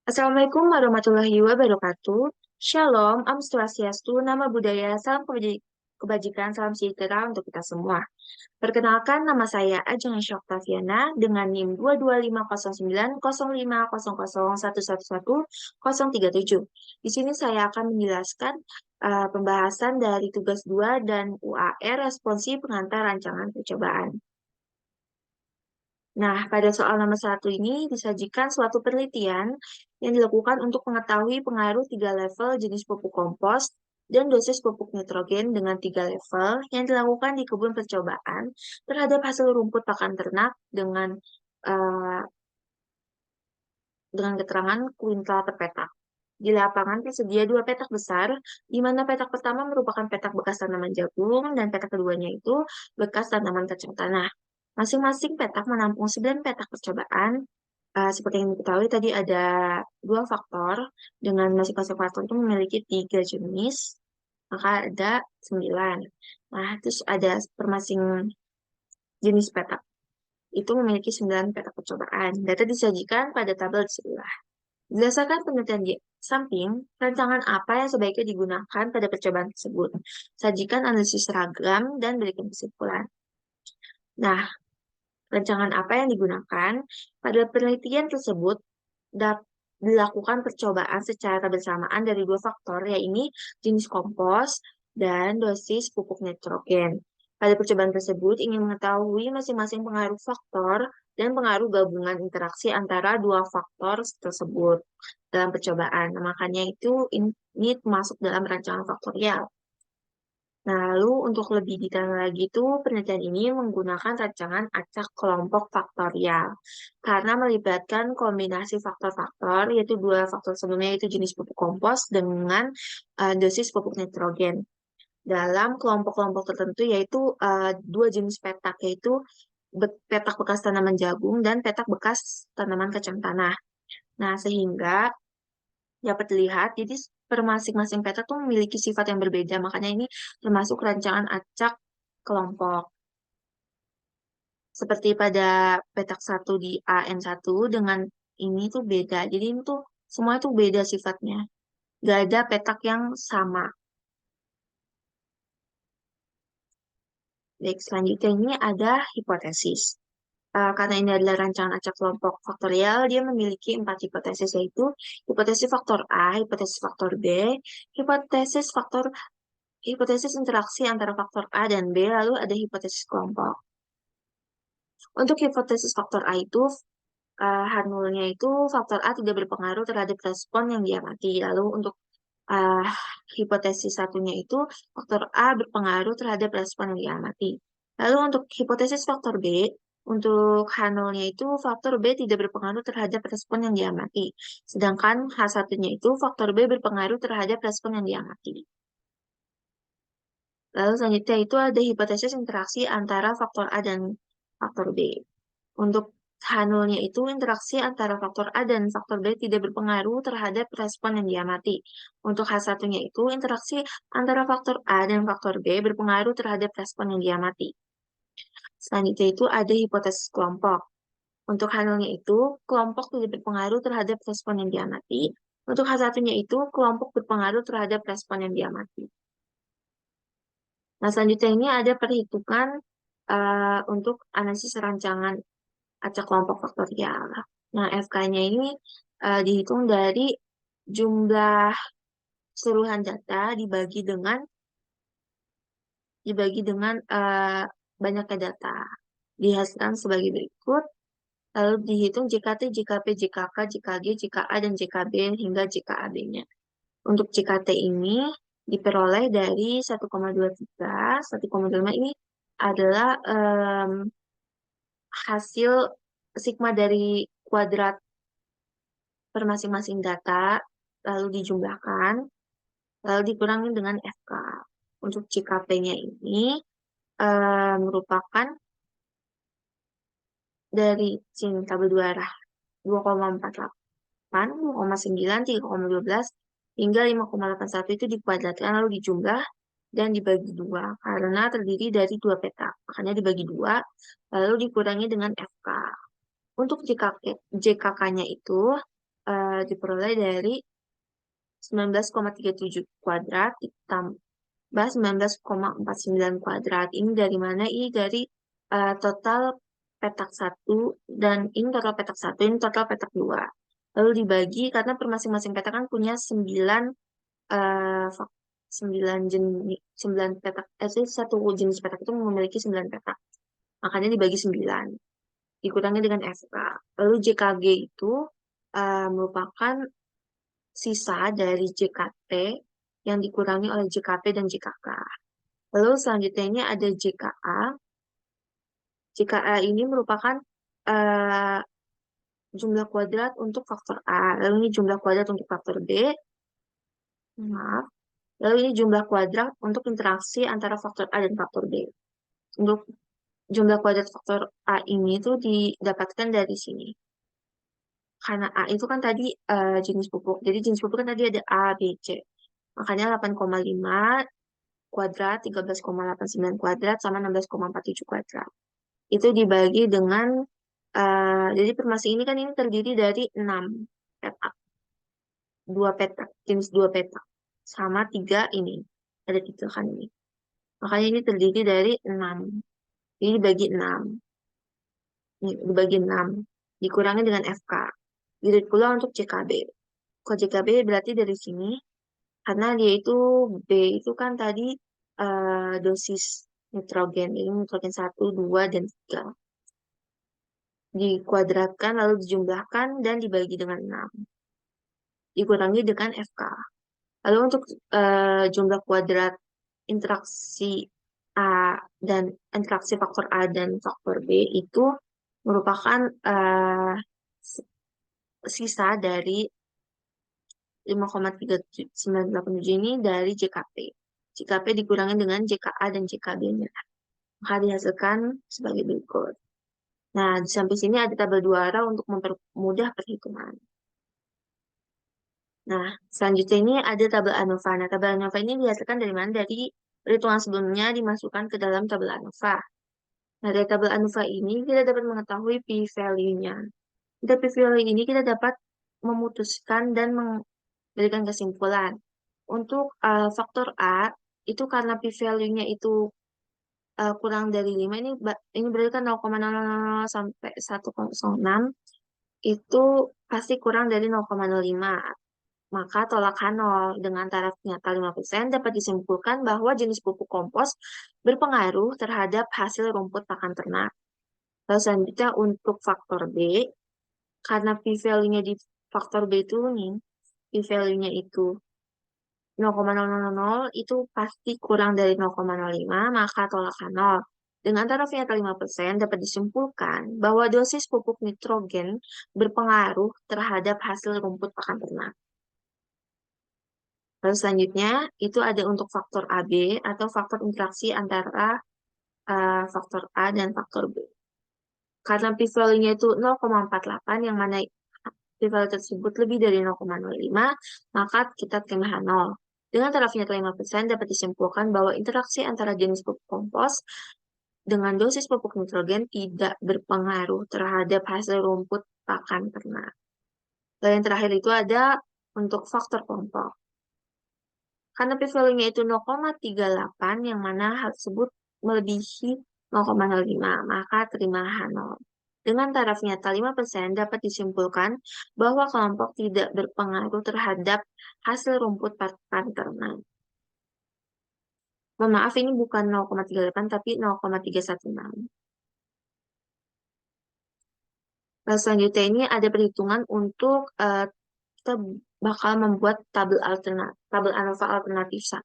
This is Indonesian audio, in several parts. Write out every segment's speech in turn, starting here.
Assalamualaikum warahmatullahi wabarakatuh. Shalom, Om Swastiastu, Nama Budaya, Salam Kebajikan, Salam Sejahtera untuk kita semua. Perkenalkan, nama saya Ajeng Syoktaviana dengan NIM 225090500111137. Di sini saya akan menjelaskan pembahasan dari tugas 2 dan UAR responsi pengantar rancangan percobaan. Nah, pada soal nomor satu ini disajikan suatu penelitian yang dilakukan untuk mengetahui pengaruh tiga level jenis pupuk kompos dan dosis pupuk nitrogen dengan tiga level yang dilakukan di kebun percobaan terhadap hasil rumput pakan ternak eh, dengan keterangan kuintal per petak. Di lapangan tersedia dua petak besar, di mana petak pertama merupakan petak bekas tanaman jagung dan petak keduanya itu bekas tanaman kacang tanah. Masing-masing petak menampung 9 petak percobaan. Seperti yang diketahui tadi ada dua faktor, dengan masing-masing faktor itu memiliki tiga jenis, maka ada 9. Nah, terus ada per masing jenis petak itu memiliki 9 petak percobaan. Data disajikan pada tabel di sebelah. Berdasarkan penelitian di samping, rancangan apa yang sebaiknya digunakan pada percobaan tersebut? Sajikan analisis seragam dan berikan kesimpulan. Nah, rancangan apa yang digunakan? Pada penelitian tersebut, dilakukan percobaan secara bersamaan dari dua faktor, yaitu jenis kompos dan dosis pupuk nitrogen. Pada percobaan tersebut, ingin mengetahui masing-masing pengaruh faktor dan pengaruh gabungan interaksi antara dua faktor tersebut dalam percobaan. Nah, makanya ini masuk dalam rancangan faktorial. Nah, lalu untuk lebih detail lagi tuh penelitian ini menggunakan rancangan acak kelompok faktorial karena melibatkan kombinasi faktor-faktor yaitu dua faktor sebelumnya yaitu jenis pupuk kompos dengan dosis pupuk nitrogen dalam kelompok-kelompok tertentu yaitu dua jenis petak yaitu petak bekas tanaman jagung dan petak bekas tanaman kacang tanah. Nah, sehingga dapat dilihat, jadi per masing-masing petak tuh memiliki sifat yang berbeda. Makanya ini termasuk rancangan acak kelompok. Seperti pada petak satu di AN1 dengan ini tuh beda. Jadi ini tuh semua itu beda sifatnya. Gak ada petak yang sama. Baik, selanjutnya ini ada hipotesis. Karena ini adalah rancangan acak kelompok faktorial, dia memiliki 4 hipotesis, yaitu hipotesis faktor A, hipotesis faktor B, hipotesis faktor hipotesis interaksi antara faktor A dan B, lalu ada hipotesis kelompok. Untuk hipotesis faktor A itu, H0-nya itu faktor A tidak berpengaruh terhadap respon yang diamati. Lalu untuk uh, hipotesis satunya itu faktor A berpengaruh terhadap respon yang diamati. Lalu untuk hipotesis faktor B, untuk H0-nya itu faktor B tidak berpengaruh terhadap respon yang diamati. Sedangkan H1-nya itu faktor B berpengaruh terhadap respon yang diamati. Lalu selanjutnya itu ada hipotesis interaksi antara faktor A dan faktor B. Untuk H0-nya itu interaksi antara faktor A dan faktor B tidak berpengaruh terhadap respon yang diamati. Untuk H1-nya itu interaksi antara faktor A dan faktor B berpengaruh terhadap respon yang diamati. Selanjutnya itu ada hipotesis kelompok. Untuk H0-nya itu kelompok tidak berpengaruh terhadap respon yang diamati. Untuk H1-nya itu kelompok berpengaruh terhadap respon yang diamati. Nah, selanjutnya ini ada perhitungan untuk analisis rancangan acak kelompok faktorial. Nah, FK-nya ini dihitung dari jumlah keseluruhan data dibagi dengan banyaknya data. Dihasilkan sebagai berikut, lalu dihitung JKT, JKP, JKK, JKG, JKA, dan JKB hingga JKAB-nya. Untuk JKT ini diperoleh dari 1,23, 1,25 ini adalah hasil sigma dari kuadrat per masing-masing data, lalu dijumlahkan, lalu dikurangi dengan FK. Untuk CKP-nya ini merupakan dari sini tabel 2 arah 2,48, 2,9, 3,12, hingga 5,81 itu dikuadratkan lalu dijumlah dan dibagi dua karena terdiri dari dua petak. Makanya dibagi dua lalu dikurangi dengan FK. Untuk JKK-nya itu diperoleh dari 19,37 kuadrat ditambah 19,49 kuadrat. Ini dari mana? Ini dari total petak satu, dan ini total petak satu, ini total petak dua. Lalu dibagi karena per masing-masing petak kan punya 9 eh, fak- 9 jenis, 9 petak. Satu jenis petak itu memiliki 9 petak. Makanya dibagi 9. Dikurangi dengan FK. Lalu JKG itu merupakan sisa dari JKT yang dikurangi oleh JKP dan JKK. Lalu selanjutnya ini ada JKA. JKA ini merupakan eh, jumlah kuadrat untuk faktor A. Lalu ini jumlah kuadrat untuk faktor B. Maaf. Lalu ini jumlah kuadrat untuk interaksi antara faktor A dan faktor B. Untuk jumlah kuadrat faktor A ini tuh didapatkan dari sini. Karena A itu kan tadi jenis pupuk. Jadi jenis pupuk kan tadi ada A, B, C. Makanya 8,5 kuadrat, 13,89 kuadrat, sama 16,47 kuadrat. Itu dibagi dengan, jadi permasing ini kan ini terdiri dari 6 petak. 2 petak, jenis 2 petak. Sama 3 ini. Ada 3 kan ini. Makanya ini terdiri dari 6. Ini dibagi 6. Ini dibagi 6. Dikurangi dengan FK. Gitu pula untuk CKB. Kalau CKB berarti dari sini, karena dia itu B itu kan tadi dosis nitrogen. Ini nitrogen 1, 2, dan 3. Dikuadratkan, lalu dijumlahkan, dan dibagi dengan 6. Dikurangi dengan FK. Lalu untuk jumlah kuadrat interaksi A dan interaksi faktor A dan faktor B itu merupakan sisa dari 5,3987 ini dari JKP. JKP dikurangi dengan JKA dan JKB-nya. Maka dihasilkan sebagai berikut. Nah, di samping sini ada tabel dua arah untuk mempermudah perhitungan. Nah, selanjutnya ini ada tabel ANOVA. Nah, tabel ANOVA ini dihasilkan dari mana? Dari perhitungan sebelumnya dimasukkan ke dalam tabel ANOVA. Nah, dari tabel ANOVA ini kita dapat mengetahui p-value-nya. Dari p-value ini kita dapat memutuskan dan memberikan kesimpulan. Untuk faktor A, itu karena p-value-nya itu kurang dari 5, ini berarti kan 0,000 sampai 1,06, itu pasti kurang dari 0,05. Maka tolakkan 0 dengan taraf nyata 5% dapat disimpulkan bahwa jenis pupuk kompos berpengaruh terhadap hasil rumput pakan ternak. Lalu selanjutnya untuk faktor B, karena p-value-nya di faktor B itu nih, p-value-nya itu 0,000 itu pasti kurang dari 0,05, maka tolakkan 0. Dengan taraf nyata 5% dapat disimpulkan bahwa dosis pupuk nitrogen berpengaruh terhadap hasil rumput pakan ternak. Lalu selanjutnya itu ada untuk faktor AB atau faktor interaksi antara faktor A dan faktor B. Karena p-value-nya itu 0,48, yang mana p-value tersebut lebih dari 0,05, maka kita tambahkan 0. Dengan tarafnya 5% dapat disimpulkan bahwa interaksi antara jenis pupuk kompos dengan dosis pupuk nitrogen tidak berpengaruh terhadap hasil rumput pakan ternak. Dan yang terakhir itu ada untuk faktor kelompok. Karena p-value-nya itu 0,38, yang mana hal tersebut melebihi 0,05, maka terima H0. Dengan taraf nyata 5% dapat disimpulkan bahwa kelompok tidak berpengaruh terhadap hasil rumput pakan ternak. Mohon maaf, ini bukan 0,38 tapi 0,316. Nah, selanjutnya ini ada perhitungan untuk kita bakal membuat tabel ANOVA alternatif 1.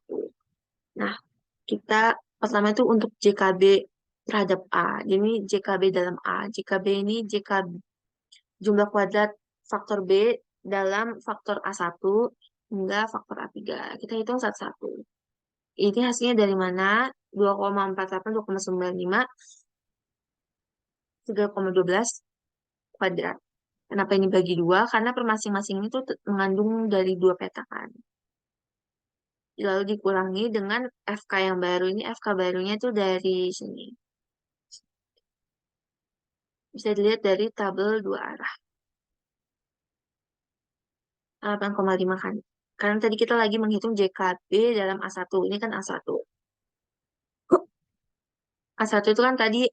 Nah, kita pertama itu untuk JKB terhadap A. Jadi JKB dalam A. JKB ini JKB jumlah kuadrat faktor B dalam faktor A1 hingga faktor A3. Kita hitung satu-satu. Ini hasilnya dari mana? 2,48, 2,95, 3,12 kuadrat. Kenapa ini bagi dua? Karena per masing-masing itu mengandung dari dua petakan. Lalu dikurangi dengan FK yang baru. Ini FK barunya itu dari sini. Bisa dilihat dari tabel dua arah. 8,5 kan. Karena tadi kita lagi menghitung JKB dalam A1. Ini kan A1. A1 itu kan tadi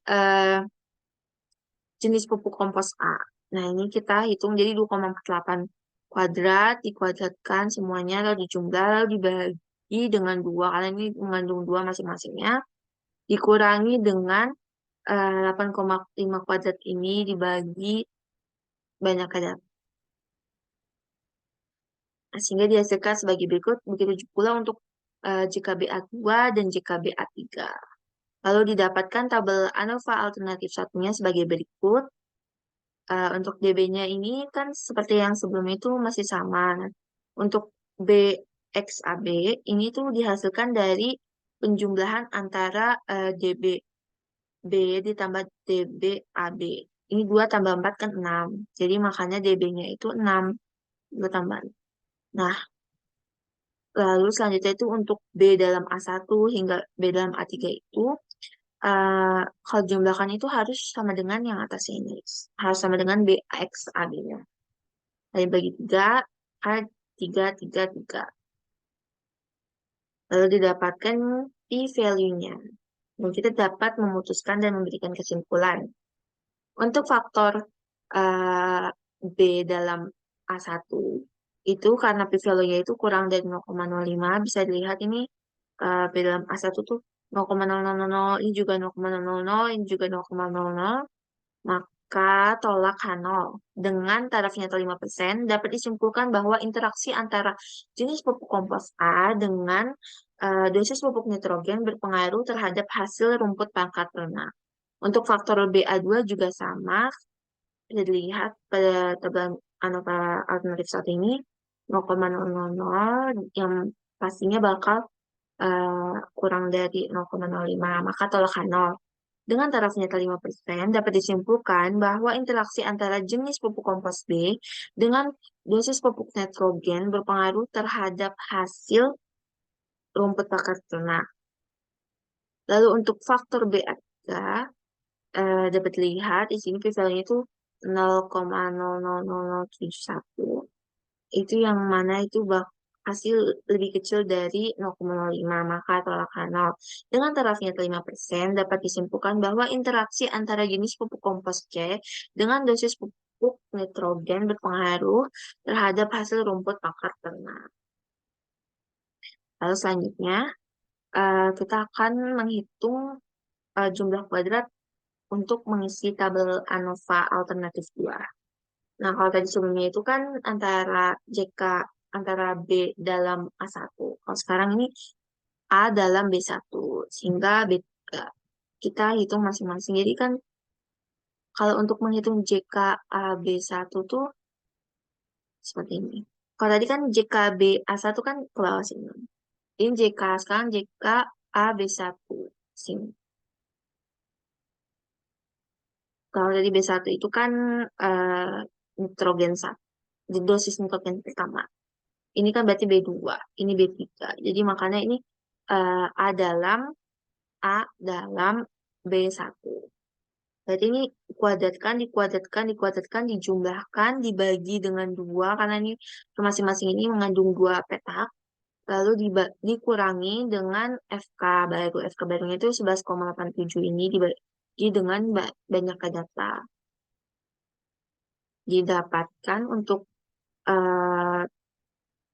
jenis pupuk kompos A. Nah, ini kita hitung jadi 2,48 kuadrat, dikuadratkan semuanya, lalu dijumlah, lalu dibagi dengan 2, karena ini mengandung 2 masing-masingnya, dikurangi dengan 8,5 kuadrat ini dibagi banyak kadar. Nah, sehingga dihasilkan sebagai berikut, begitu pula untuk JKBA2 dan JKBA3. Lalu didapatkan tabel ANOVA alternatif satunya sebagai berikut. Untuk DB-nya ini kan seperti yang sebelumnya itu masih sama. Nah, untuk BXAB ini tuh dihasilkan dari penjumlahan antara DB B ditambah DBAB. Ini 2 tambah 4 kan 6. Jadi makanya DB-nya itu 6. 2 tambah. Nah, lalu selanjutnya itu untuk B dalam A1 hingga B dalam A3 itu kalau jumlahkan itu harus sama dengan yang atasnya ini. Harus sama dengan BX AB-nya. Lalu bagi 3, A3, 3, 3. Lalu didapatkan P-value-nya. Dan kita dapat memutuskan dan memberikan kesimpulan. Untuk faktor eh, B dalam A1, itu karena P-value-nya itu kurang dari 0,05, bisa dilihat ini B dalam A1 tuh 0,0000, ini juga 0,000, ini juga 0,00, maka tolak H0 dengan tarafnya atau 5% dapat disimpulkan bahwa interaksi antara jenis pupuk kompos A dengan dosis pupuk nitrogen berpengaruh terhadap hasil rumput pangkat ternak. Untuk faktor BA2 juga sama, bisa dilihat pada tabel ANOVA alternatif saat ini 0,000 yang pastinya bakal kurang dari 0,05, maka tolak H0. Dengan tarafnya 5% dapat disimpulkan bahwa interaksi antara jenis pupuk kompos B dengan dosis pupuk nitrogen berpengaruh terhadap hasil rumput pakar ternak. Lalu untuk faktor BA3 dapat dilihat di sini p-value-nya itu 0,00071. Itu yang mana itu hasil lebih kecil dari 0,05, maka tolak H0. Dengan tarafnya 5% dapat disimpulkan bahwa interaksi antara jenis pupuk kompos C dengan dosis pupuk nitrogen berpengaruh terhadap hasil rumput pakar ternak. Lalu selanjutnya, kita akan menghitung jumlah kuadrat untuk mengisi tabel ANOVA alternatif 2. Nah, kalau tadi sebelumnya itu kan antara B dalam A1. Kalau sekarang ini A dalam B1, sehingga B3. Kita hitung masing-masing. Jadi kan kalau untuk menghitung JKAB1 tuh seperti ini. Kalau tadi kan JKB A1 kan ke bawah sini. Ini sekarang JKAB1 sini. Kalau dari B1 itu kan nitrogen 1, dosis nitrogen pertama. Ini kan berarti B2, ini B3. Jadi makanya ini A dalam B1. Berarti ini dikuadratkan, dijumlahkan, dibagi dengan 2, karena ini masing-masing ini mengandung 2 petak. Lalu dikurangi dengan FK baru. FK barunya itu 11,87 ini dibagi dengan banyak data. Didapatkan untuk eh,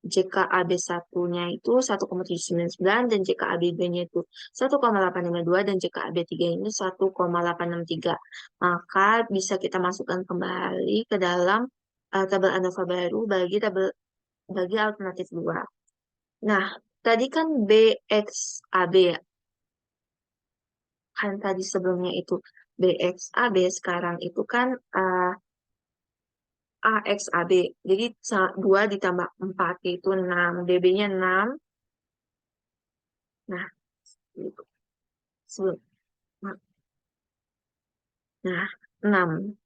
JKAB1-nya itu 1,799 dan JKAB2-nya itu 1,852 dan JKAB3 ini 1,863. Maka bisa kita masukkan kembali ke dalam tabel ANOVA baru bagi alternatif 2. Nah, tadi kan BXAB ya. Kan tadi sebelumnya itu BXAB, sekarang itu kan AXAB. Jadi 2 ditambah 4 itu 6. DB-nya 6. Nah, gitu. Sebelum. Nah, 6.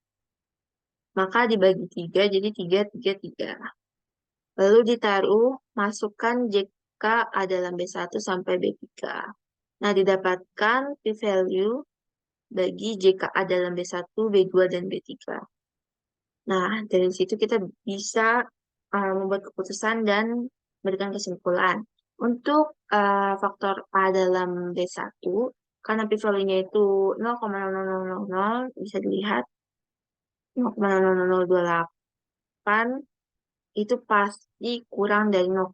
Maka dibagi 3, jadi 3, 3, 3. Lalu masukkan JK dalam B1 sampai B3. Nah, didapatkan P-value bagi JKA dalam B1, B2, dan B3. Nah, dari situ kita bisa membuat keputusan dan memberikan kesimpulan. Untuk faktor A dalam B1, karena p-value-nya itu 0,00000, bisa dilihat 0,00028 itu pasti kurang dari 0,05,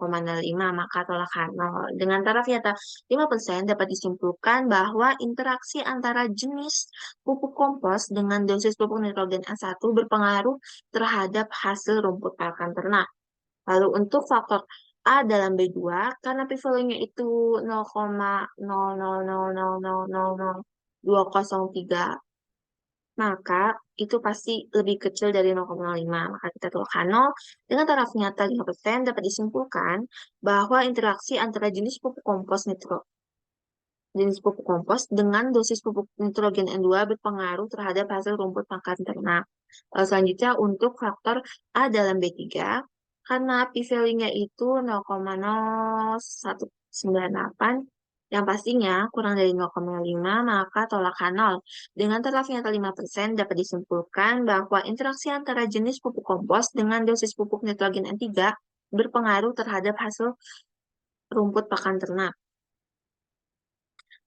maka tolakkan 0. Dengan taraf nyata 5% dapat disimpulkan bahwa interaksi antara jenis pupuk kompos dengan dosis pupuk nitrogen N1 berpengaruh terhadap hasil rumput pakan ternak. Lalu untuk faktor A dalam B2, karena p-value-nya itu 0,000000203, maka itu pasti lebih kecil dari 0,05. Maka kita tuliskan 0. Dengan taraf nyata 5% dapat disimpulkan bahwa interaksi antara jenis pupuk kompos dengan dosis pupuk nitrogen N2 berpengaruh terhadap hasil rumput pakan ternak. Selanjutnya untuk faktor A dalam B3, karena p-value-nya itu 0,0198, yang pastinya kurang dari 0,5, maka tolakkan 0. Dengan taraf nyata 5% dapat disimpulkan bahwa interaksi antara jenis pupuk kompos dengan dosis pupuk nitrogen N3 berpengaruh terhadap hasil rumput pakan ternak.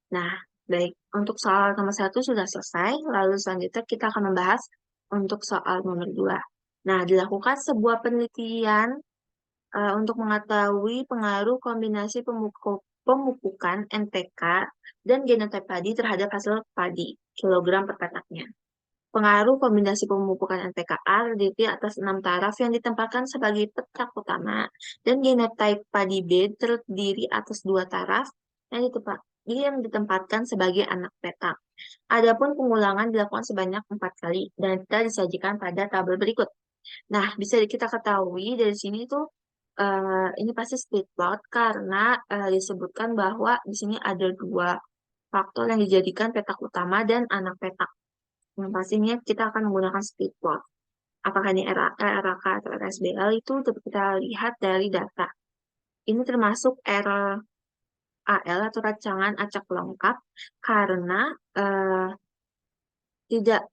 Nah, baik. Untuk soal nomor 1 sudah selesai. Lalu selanjutnya kita akan membahas untuk soal nomor 2. Nah, dilakukan sebuah penelitian untuk mengetahui pengaruh kombinasi pemupukan NPK dan genotip padi terhadap hasil padi, kilogram per petaknya. Pengaruh kombinasi pemupukan NPK-A terdiri atas 6 taraf yang ditempatkan sebagai petak utama, dan genotype padi B terdiri atas 2 taraf yang ditempatkan sebagai anak petak. Adapun pengulangan dilakukan sebanyak 4 kali dan kita disajikan pada tabel berikut. Nah, bisa kita ketahui dari sini tuh ini pasti split plot karena disebutkan bahwa di sini ada 2 faktor yang dijadikan petak utama dan anak petak. Yang pastinya kita akan menggunakan split plot. Apakah ini RAK atau RSBL itu dapat kita lihat dari data. Ini termasuk RAL atau rancangan acak lengkap karena tidak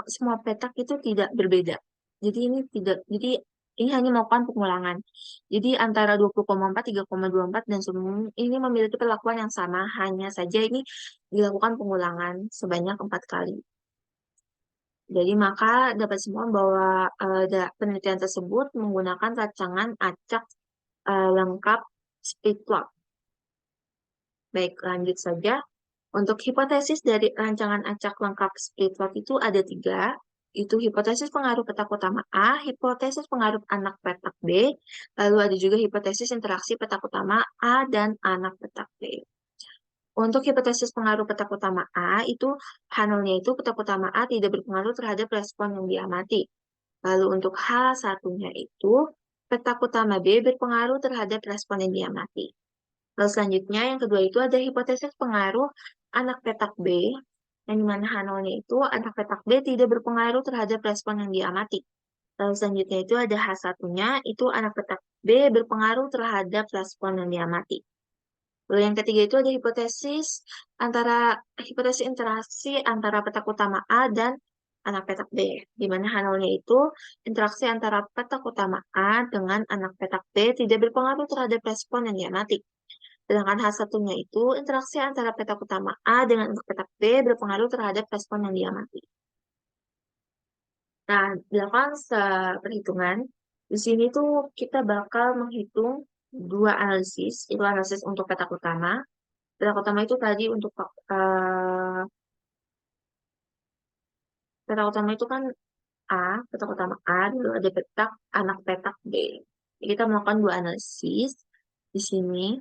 semua petak itu tidak berbeda. Jadi ini hanya melakukan pengulangan. Jadi antara 20,4, 3,24 dan semua ini memiliki perlakuan yang sama, hanya saja ini dilakukan pengulangan sebanyak 4 kali. Jadi maka dapat semua bahwa penelitian tersebut menggunakan rancangan acak lengkap split plot. Baik, lanjut saja. Untuk hipotesis dari rancangan acak lengkap split plot itu ada 3. Itu hipotesis pengaruh petak utama A, hipotesis pengaruh anak petak B, lalu ada juga hipotesis interaksi petak utama A dan anak petak B. Untuk hipotesis pengaruh petak utama A, itu H0-nya itu petak utama A tidak berpengaruh terhadap respon yang diamati. Lalu untuk H1-nya itu petak utama B berpengaruh terhadap respon yang diamati. Lalu selanjutnya yang kedua itu ada hipotesis pengaruh anak petak B, yang dimana H0-nya itu anak petak B tidak berpengaruh terhadap respon yang diamati. Lalu selanjutnya itu ada H1-nya, itu anak petak B berpengaruh terhadap respon yang diamati. Lalu yang ketiga itu ada hipotesis interaksi antara petak utama A dan anak petak B, di mana H0-nya itu interaksi antara petak utama A dengan anak petak B tidak berpengaruh terhadap respon yang diamati. Sedangkan H1-nya itu interaksi antara petak utama A dengan anak petak B berpengaruh terhadap respon yang diamati. Nah, dilakukan perhitungan. Di sini tuh kita bakal menghitung 2 analisis. Itu analisis untuk petak utama. Petak utama itu tadi untuk petak utama itu kan A, petak utama A, dulu ada petak anak petak B. Jadi kita melakukan 2 analisis di sini.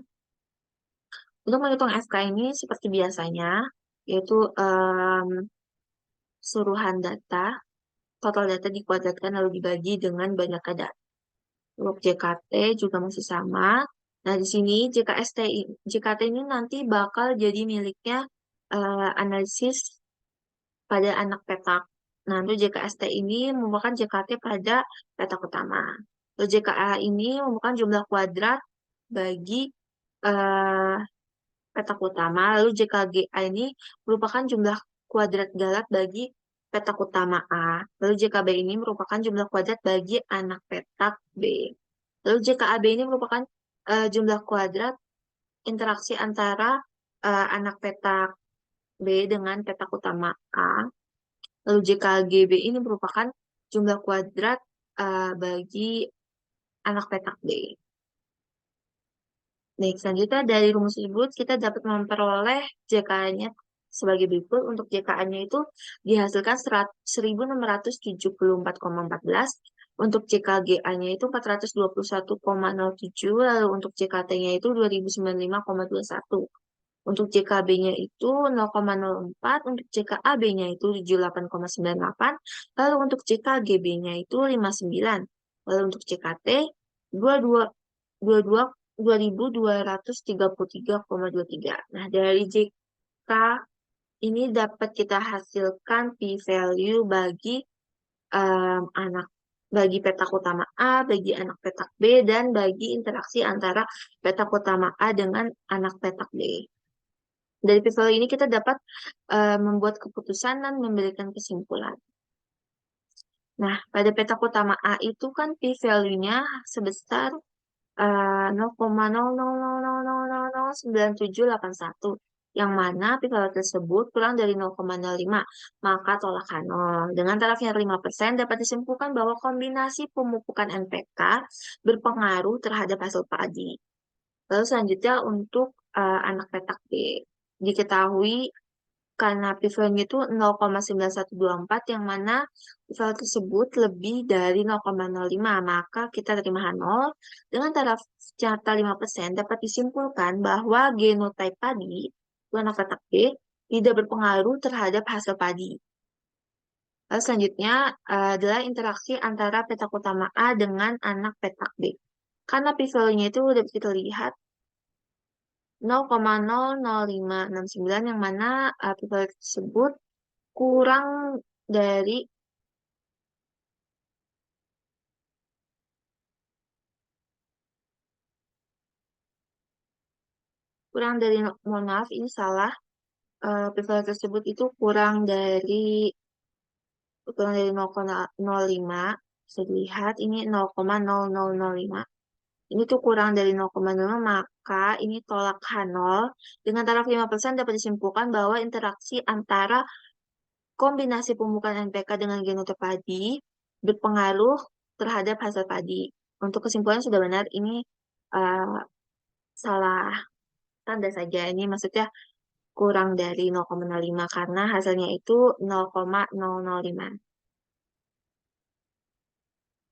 Untuk menghitung FK ini seperti biasanya, yaitu suruhan data, total data dikuadratkan lalu dibagi dengan banyaknya data. Untuk JKT juga masih sama. Nah, di sini JKT ini nanti bakal jadi miliknya analisis pada anak petak. Nah, untuk JKST ini merupakan JKT pada petak utama. Lalu JKA ini merupakan jumlah kuadrat bagi eh, petak utama. Lalu JKGA ini merupakan jumlah kuadrat galat bagi petak utama A. Lalu JKB ini merupakan jumlah kuadrat bagi anak petak B. Lalu JKAB ini merupakan jumlah kuadrat interaksi antara anak petak B dengan petak utama A. Lalu JKGB ini merupakan jumlah kuadrat bagi anak petak B. Baik, selanjutnya dari rumus tersebut kita dapat memperoleh JK-nya sebagai berikut. Untuk JK-nya itu dihasilkan 1674,14. Untuk JKGA-nya itu 421,07. Lalu untuk JKT-nya itu 2095,21. Untuk JKB-nya itu 0,04, untuk JKAB-nya itu 78,98, lalu untuk JKGB-nya itu 59, lalu untuk JKT 2233,23. Nah, dari JK ini dapat kita hasilkan p-value bagi anak bagi petak utama A, bagi anak petak B, dan bagi interaksi antara petak utama A dengan anak petak B. Dari p-value ini kita dapat membuat keputusan dan memberikan kesimpulan. Nah, pada petak utama A itu kan p-value-nya sebesar 0,0000009781, yang mana p-value tersebut kurang dari 0,05, maka tolakkan 0. Dengan taraf yang 5% dapat disimpulkan bahwa kombinasi pemupukan NPK berpengaruh terhadap hasil padi. Lalu selanjutnya untuk anak petak B. Diketahui karena p-value itu 0,9124, yang mana p-value tersebut lebih dari 0,05, maka kita terima 0. Dengan taraf carta 5% dapat disimpulkan bahwa genotipe padi, anak petak B, tidak berpengaruh terhadap hasil padi. Lalu selanjutnya adalah interaksi antara petak utama A dengan anak petak B. Karena p-value-nya itu dapat kita lihat 0,00569, yang mana p-value tersebut kurang dari mohon maaf ini salah, p-value tersebut itu kurang dari 0,05, bisa dilihat ini 0,0005, ini tuh kurang dari 0,05, maka ini tolak H0. Dengan taraf 5% dapat disimpulkan bahwa interaksi antara kombinasi pemupukan NPK dengan genotipe padi berpengaruh terhadap hasil padi. Untuk kesimpulan sudah benar, ini uh, salah tanda saja. Ini maksudnya kurang dari 0,05 karena hasilnya itu 0,005.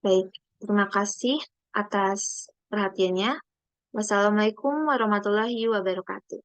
Baik, terima kasih atas perhatiannya. Wassalamualaikum warahmatullahi wabarakatuh.